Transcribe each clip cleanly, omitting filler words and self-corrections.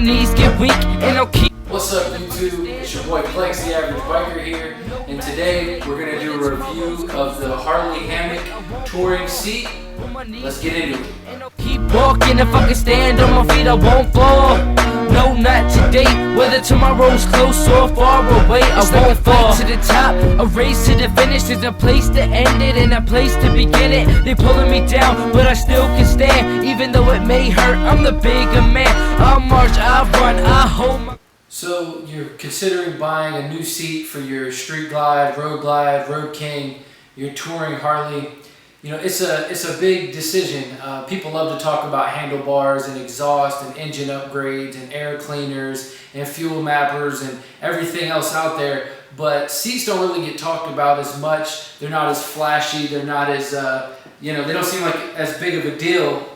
my knees get weak and I'll keep. What's up YouTube? It's your boy Flex, the Average Biker here, and today we're going to do a review of the Harley Hammock touring seat. Let's get into it. Keep walking, if I can stand on my feet I won't fall. No, not today, whether tomorrow's close or far away, I won't fall. To the top, a race to the finish. There's a place to end it and a place to begin it. They pulling me down, but I still can stand. Even though it may hurt, I'm the bigger man. I march, I run, I hold my... So you're considering buying a new seat for your Street Glide, Road King, your touring Harley. You know, it's a big decision. People love to talk about handlebars and exhaust and engine upgrades and air cleaners and fuel mappers and everything else out there. But seats don't really get talked about as much. They're not as flashy. They're not as, you know, they don't seem like as big of a deal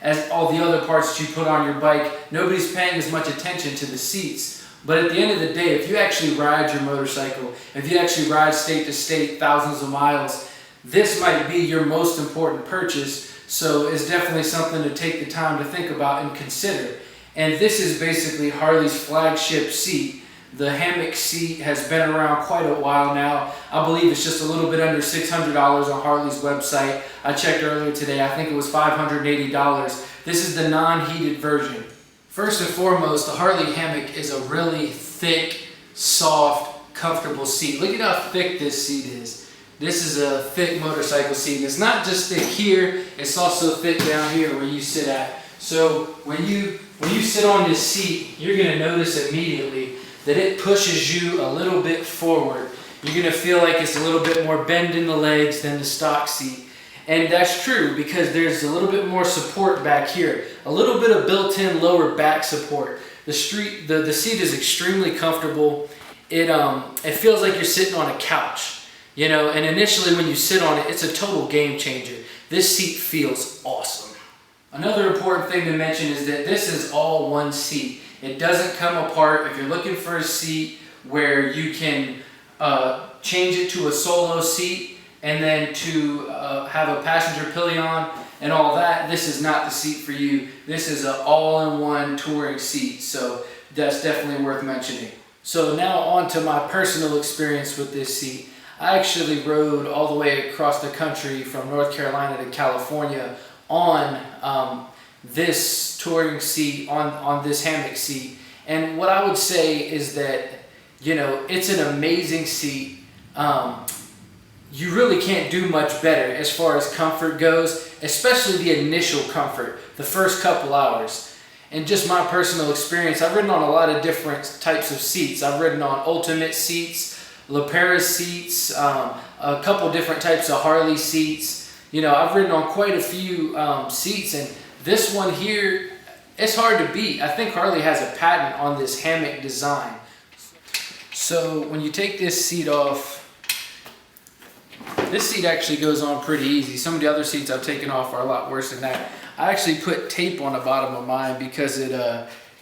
as all the other parts that you put on your bike. Nobody's paying as much attention to the seats. But at the end of the day, if you actually ride your motorcycle, if you actually ride state to state thousands of miles, this might be your most important purchase, so it's definitely something to take the time to think about and consider. And this is basically Harley's flagship seat. The Hammock seat has been around quite a while now. I believe it's just a little bit under $600 on Harley's website. I checked earlier today, I think it was $580. This is the non-heated version. First and foremost, the Harley Hammock is a really thick, soft, comfortable seat. Look at how thick this seat is. This is a thick motorcycle seat. And it's not just thick here, it's also thick down here where you sit at. So when you sit on this seat, you're gonna notice immediately that it pushes you a little bit forward. You're gonna feel like it's a little bit more bend in the legs than the stock seat. And that's true because there's a little bit more support back here. A little bit of built-in lower back support. The seat is extremely comfortable. It feels like you're sitting on a couch. You know, and initially when you sit on it, it's a total game changer. This seat feels awesome. Another important thing to mention is that this is all one seat. It doesn't come apart. If you're looking for a seat where you can change it to a solo seat and then to have a passenger pillion and all that, this is not the seat for you. This is an all-in-one touring seat, so that's definitely worth mentioning. So now on to my personal experience with this seat. I actually rode all the way across the country from North Carolina to California on this touring seat, on this Hammock seat. And what I would say is that, you know, it's an amazing seat. You really can't do much better as far as comfort goes, especially the initial comfort, the first couple hours. And just my personal experience, I've ridden on a lot of different types of seats. I've ridden on Ultimate seats, LaPera seats, a couple different types of Harley seats. You know, I've ridden on quite a few seats, and this one here, it's hard to beat. I think Harley has a patent on this hammock design. So when you take this seat off, this seat actually goes on pretty easy. Some of the other seats I've taken off are a lot worse than that. I actually put tape on the bottom of mine because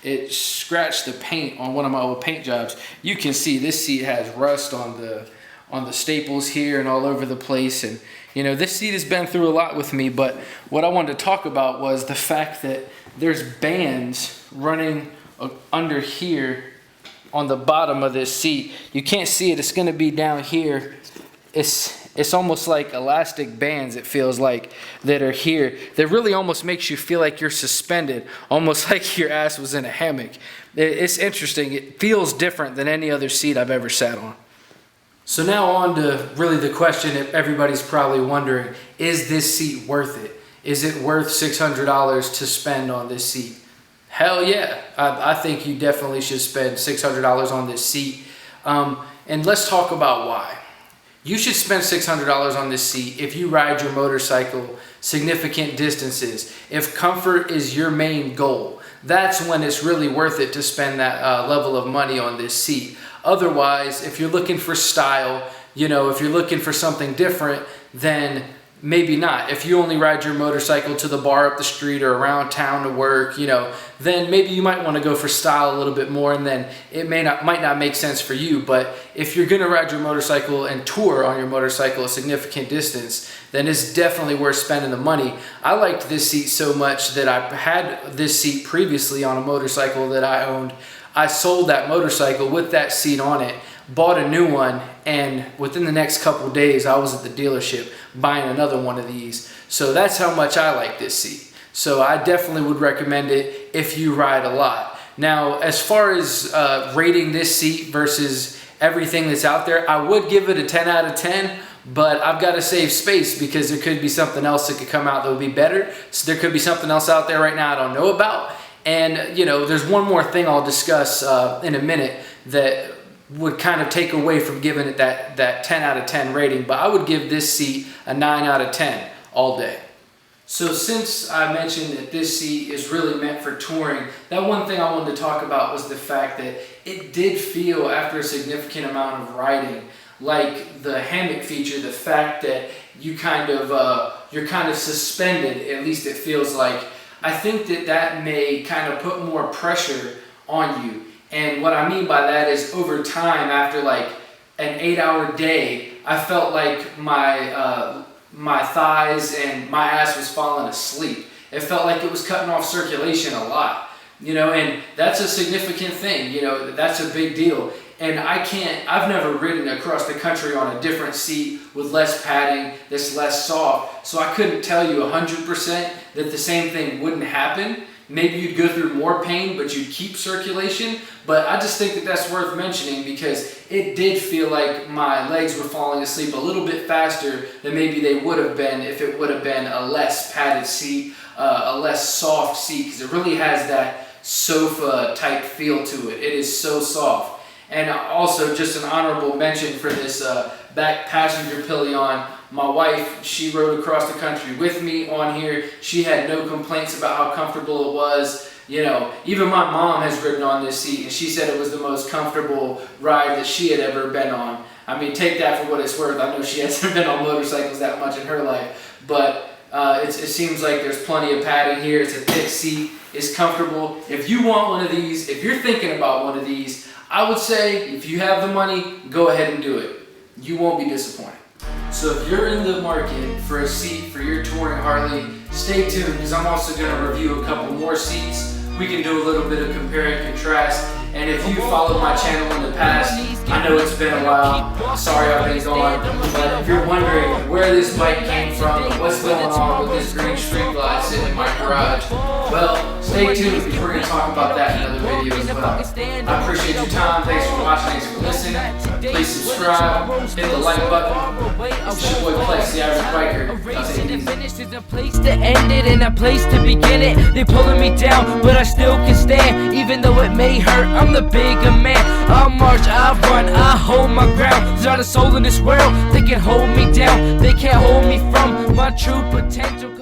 it scratched the paint on one of my old paint jobs. You can see this seat has rust on the staples here and all over the place. And you know, this seat has been through a lot with me, but what I wanted to talk about was the fact that there's bands running under here on the bottom of this seat. You can't see it, it's gonna be down here. It's almost like elastic bands, it feels like, that are here. That really almost makes you feel like you're suspended, almost like your ass was in a hammock. It's interesting. It feels different than any other seat I've ever sat on. So now on to really the question that everybody's probably wondering, is this seat worth it? Is it worth $600 to spend on this seat? Hell yeah. I think you definitely should spend $600 on this seat. And let's talk about why. You should spend $600 on this seat if you ride your motorcycle significant distances. If comfort is your main goal, that's when it's really worth it to spend that level of money on this seat. Otherwise, if you're looking for style, you know, if you're looking for something different, then maybe not. If you only ride your motorcycle to the bar up the street or around town to work, you know, then maybe you might want to go for style a little bit more, and then it might not make sense for you. But if you're going to ride your motorcycle and tour on your motorcycle a significant distance, then it's definitely worth spending the money. I liked this seat so much that I had this seat previously on a motorcycle that I owned. I sold that motorcycle with that seat on it, bought a new one, and within the next couple of days I was at the dealership buying another one of these. So that's how much I like this seat. So I definitely would recommend it if you ride a lot. Now, as far as rating this seat versus everything that's out there, I would give it a 10 out of 10, but I've got to save space because there could be something else that could come out that would be better. So there could be something else out there right now I don't know about. And you know, there's one more thing I'll discuss in a minute that would kind of take away from giving it that 10 out of 10 rating, but I would give this seat a 9 out of 10 all day. So since I mentioned that this seat is really meant for touring, that one thing I wanted to talk about was the fact that it did feel, after a significant amount of riding, like the hammock feature, the fact that you're kind of suspended, at least it feels like. I think that may kind of put more pressure on you. And what I mean by that is, over time, after like an 8-hour day, I felt like my thighs and my ass was falling asleep. It felt like it was cutting off circulation a lot, you know, and that's a significant thing, you know, that's a big deal. And I've never ridden across the country on a different seat with less padding, that's less soft, so I couldn't tell you 100% that the same thing wouldn't happen. Maybe you'd go through more pain, but you'd keep circulation. But I just think that that's worth mentioning because it did feel like my legs were falling asleep a little bit faster than maybe they would have been if it would have been a less padded seat, a less soft seat, because it really has that sofa type feel to it. It is so soft. And also, just an honorable mention for this back passenger pillion. My wife, she rode across the country with me on here. She had no complaints about how comfortable it was. You know, even my mom has ridden on this seat, and she said it was the most comfortable ride that she had ever been on. I mean, take that for what it's worth. I know she hasn't been on motorcycles that much in her life, but it seems like there's plenty of padding here. It's a thick seat. It's comfortable. If you want one of these, if you're thinking about one of these, I would say if you have the money, go ahead and do it. You won't be disappointed. So if you're in the market for a seat for your touring Harley, stay tuned because I'm also going to review a couple more seats. We can do a little bit of compare and contrast. And if you followed my channel in the past, I know it's been a while. Sorry I've been gone. But if you're wondering where this bike came from, what's going on with this green street glide sitting in my garage, well, stay tuned because we're going to talk about that in another video as well. I appreciate your time. Thanks for watching. Thanks for listening. Please subscribe. Hit the like button. It's your boy Plex, the average biker. I'll take it easy. There's a place to end it and a place to begin it. They're pulling me down, but I still can stand. Even though it may hurt, I'm the bigger man. I march, I run, I hold my ground. There's not a soul in this world that can hold me down. They can't hold me from my true potential.